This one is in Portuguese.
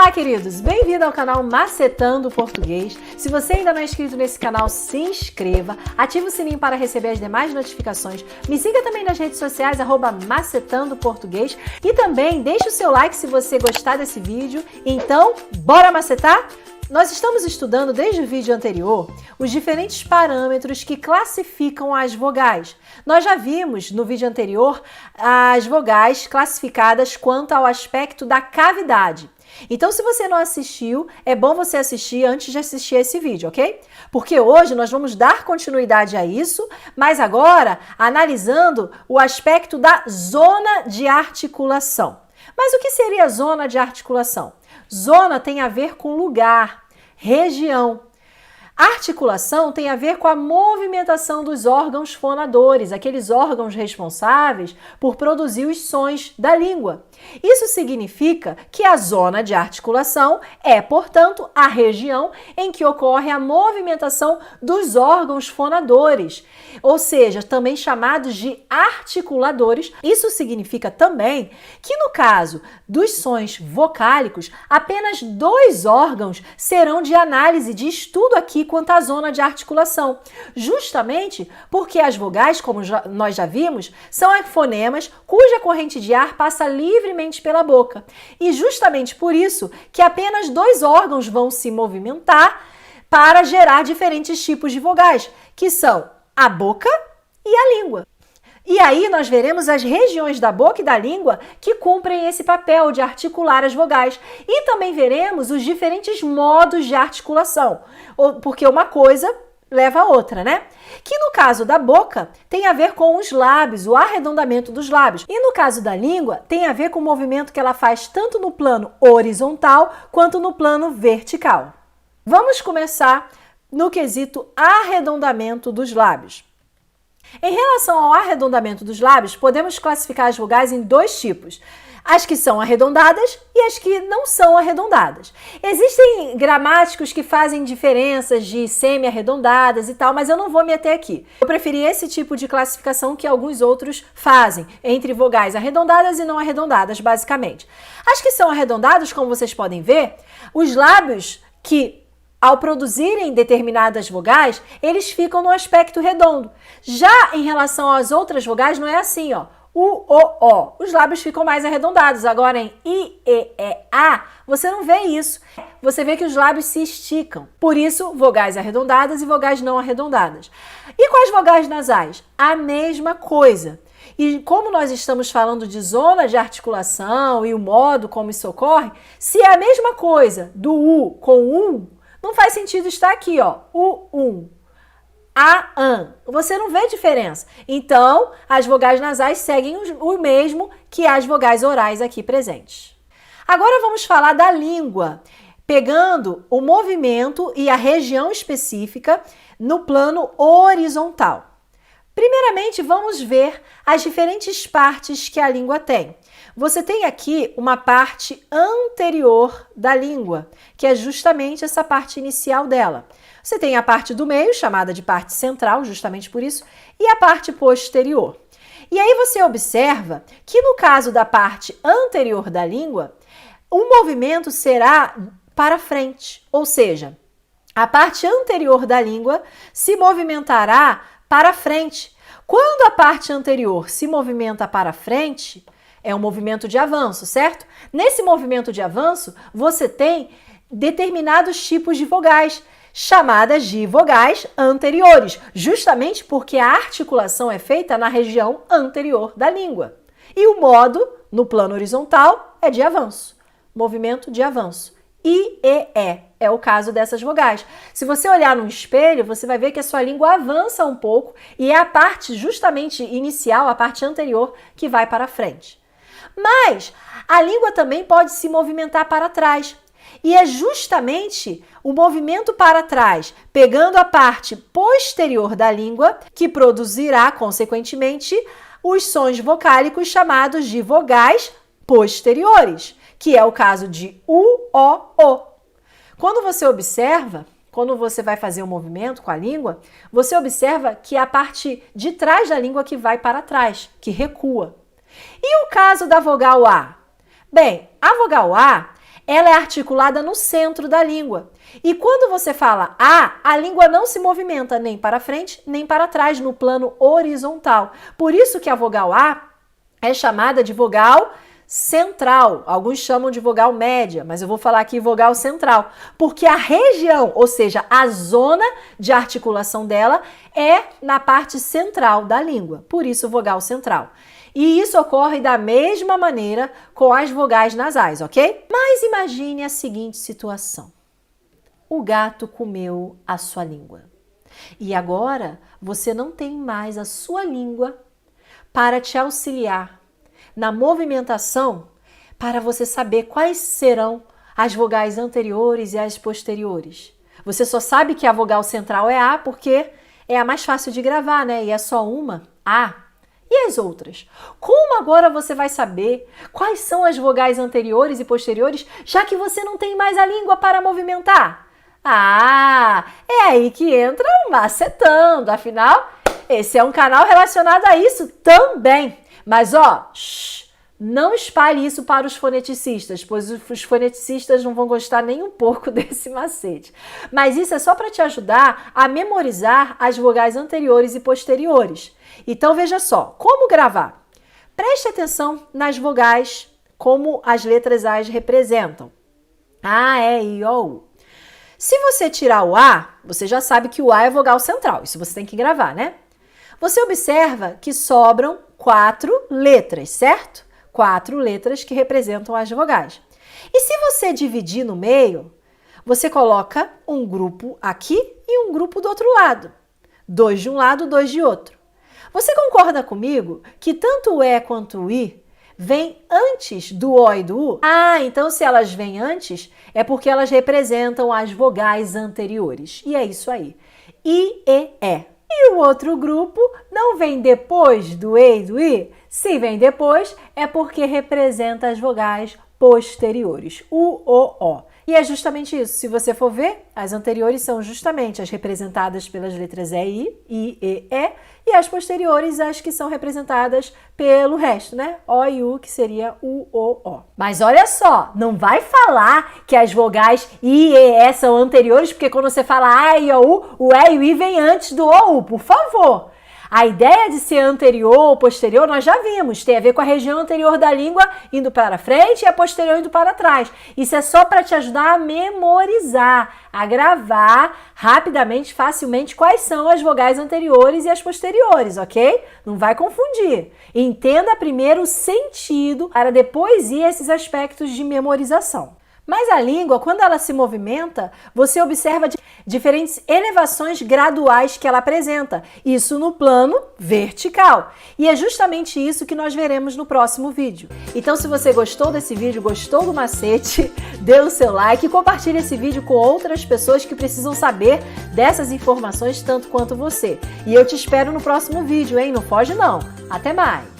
Olá, queridos! Bem-vindo ao canal Macetando Português. Se você ainda não é inscrito nesse canal, se inscreva, ative o sininho para receber as demais notificações, me siga também nas redes sociais, @Macetando Português, e também deixe o seu like se você gostar desse vídeo. Então, bora macetar? Nós estamos estudando desde o vídeo anterior os diferentes parâmetros que classificam as vogais. Nós já vimos no vídeo anterior as vogais classificadas quanto ao aspecto da cavidade. Então, se você não assistiu, é bom você assistir antes de assistir esse vídeo, ok? Porque hoje nós vamos dar continuidade a isso, mas agora analisando o aspecto da zona de articulação. Mas o que seria a zona de articulação? Zona tem a ver com lugar, região. Articulação tem a ver com a movimentação dos órgãos fonadores, aqueles órgãos responsáveis por produzir os sons da língua. Isso significa que a zona de articulação é, portanto, a região em que ocorre a movimentação dos órgãos fonadores, ou seja, também chamados de articuladores. Isso significa também que, no caso dos sons vocálicos, apenas 2 órgãos serão de análise de estudo aqui quanto à zona de articulação, justamente porque as vogais, como nós já vimos, são fonemas cuja corrente de ar passa livremente pela boca. E justamente por isso que apenas 2 órgãos vão se movimentar para gerar diferentes tipos de vogais, que são a boca e a língua. E aí nós veremos as regiões da boca e da língua que cumprem esse papel de articular as vogais. E também veremos os diferentes modos de articulação, porque uma coisa leva a outra, né? Que no caso da boca tem a ver com os lábios, o arredondamento dos lábios. E no caso da língua tem a ver com o movimento que ela faz tanto no plano horizontal quanto no plano vertical. Vamos começar no quesito arredondamento dos lábios. Em relação ao arredondamento dos lábios, podemos classificar as vogais em 2 tipos. As que são arredondadas e as que não são arredondadas. Existem gramáticos que fazem diferenças de semi-arredondadas e tal, mas eu não vou me ater aqui. Eu preferi esse tipo de classificação que alguns outros fazem, entre vogais arredondadas e não arredondadas, basicamente. As que são arredondadas, como vocês podem ver, os lábios que ao produzirem determinadas vogais, eles ficam no aspecto redondo. Já em relação às outras vogais, não é assim, ó. U, O. Os lábios ficam mais arredondados. Agora em I, E, A, você não vê isso. Você vê que os lábios se esticam. Por isso, vogais arredondadas e vogais não arredondadas. E com as vogais nasais? A mesma coisa. E como nós estamos falando de zona de articulação e o modo como isso ocorre, se é a mesma coisa do U com não faz sentido estar aqui, ó, U, A, Você não vê diferença. Então, as vogais nasais seguem o mesmo que as vogais orais aqui presentes. Agora vamos falar da língua, pegando o movimento e a região específica no plano horizontal. Primeiramente, vamos ver as diferentes partes que a língua tem. Você tem aqui uma parte anterior da língua, que é justamente essa parte inicial dela. Você tem a parte do meio, chamada de parte central, justamente por isso, e a parte posterior. E aí você observa que no caso da parte anterior da língua, o movimento será para frente, ou seja, a parte anterior da língua se movimentará para frente. Quando a parte anterior se movimenta para frente, é um movimento de avanço, certo? Nesse movimento de avanço, você tem determinados tipos de vogais, chamadas de vogais anteriores, justamente porque a articulação é feita na região anterior da língua. E o modo, no plano horizontal, é de avanço, movimento de avanço. I, E, é o caso dessas vogais. Se você olhar no espelho, você vai ver que a sua língua avança um pouco e é a parte justamente inicial, a parte anterior, que vai para frente. Mas a língua também pode se movimentar para trás. E é justamente o movimento para trás, pegando a parte posterior da língua, que produzirá, consequentemente, os sons vocálicos chamados de vogais posteriores, que é o caso de U, O. Quando você observa, quando você vai fazer o movimento com a língua, você observa que é a parte de trás da língua que vai para trás, que recua. E o caso da vogal A? Bem, a vogal A ela é articulada no centro da língua. E quando você fala a língua não se movimenta nem para frente, nem para trás no plano horizontal. Por isso que a vogal A é chamada de vogal central. Alguns chamam de vogal média, mas eu vou falar aqui vogal central, porque a região, ou seja, a zona de articulação dela é na parte central da língua. Por isso, vogal central. E isso ocorre da mesma maneira com as vogais nasais, ok? Mas imagine a seguinte situação. O gato comeu a sua língua. E agora você não tem mais a sua língua para te auxiliar na movimentação para você saber quais serão as vogais anteriores e as posteriores. Você só sabe que a vogal central é A porque é a mais fácil de gravar, né? E é só uma, A. E as outras? Como agora você vai saber quais são as vogais anteriores e posteriores, já que você não tem mais a língua para movimentar? Ah, é aí que entra o Macetando. Afinal, esse é um canal relacionado a isso também. Mas ó, não espalhe isso para os foneticistas, pois os foneticistas não vão gostar nem um pouco desse macete. Mas isso é só para te ajudar a memorizar as vogais anteriores e posteriores. Então veja só, como gravar? Preste atenção nas vogais, como as letras A representam. A, E, I, O, U. Se você tirar o A, você já sabe que o A é vogal central. Isso você tem que gravar, né? Você observa que sobram 4 letras, certo? 4 letras que representam as vogais. E se você dividir no meio, você coloca um grupo aqui e um grupo do outro lado. 2 de um lado, 2 de outro. Você concorda comigo que tanto o E quanto o I vêm antes do O e do U? Ah, então se elas vêm antes, é porque elas representam as vogais anteriores. E é isso aí. I, E, E. E o outro grupo não vem depois do E e do I? Se vem depois, é porque representa as vogais posteriores. U, O, O. E é justamente isso. Se você for ver, as anteriores são justamente as representadas pelas letras E, e as posteriores as que são representadas pelo resto, né? O e U, que seria U, O, O. Mas olha só, não vai falar que as vogais I, E, são anteriores, porque quando você fala A, I, O, U, o E e o I vem antes do O, U, por favor. A ideia de ser anterior ou posterior, nós já vimos, tem a ver com a região anterior da língua indo para frente e a posterior indo para trás. Isso é só para te ajudar a memorizar, a gravar rapidamente, facilmente, quais são as vogais anteriores e as posteriores, ok? Não vai confundir. Entenda primeiro o sentido para depois ir a esses aspectos de memorização. Mas a língua, quando ela se movimenta, você observa diferentes elevações graduais que ela apresenta. Isso no plano vertical. E é justamente isso que nós veremos no próximo vídeo. Então, se você gostou desse vídeo, gostou do macete, dê o seu like e compartilhe esse vídeo com outras pessoas que precisam saber dessas informações tanto quanto você. E eu te espero no próximo vídeo, hein? Não foge não. Até mais!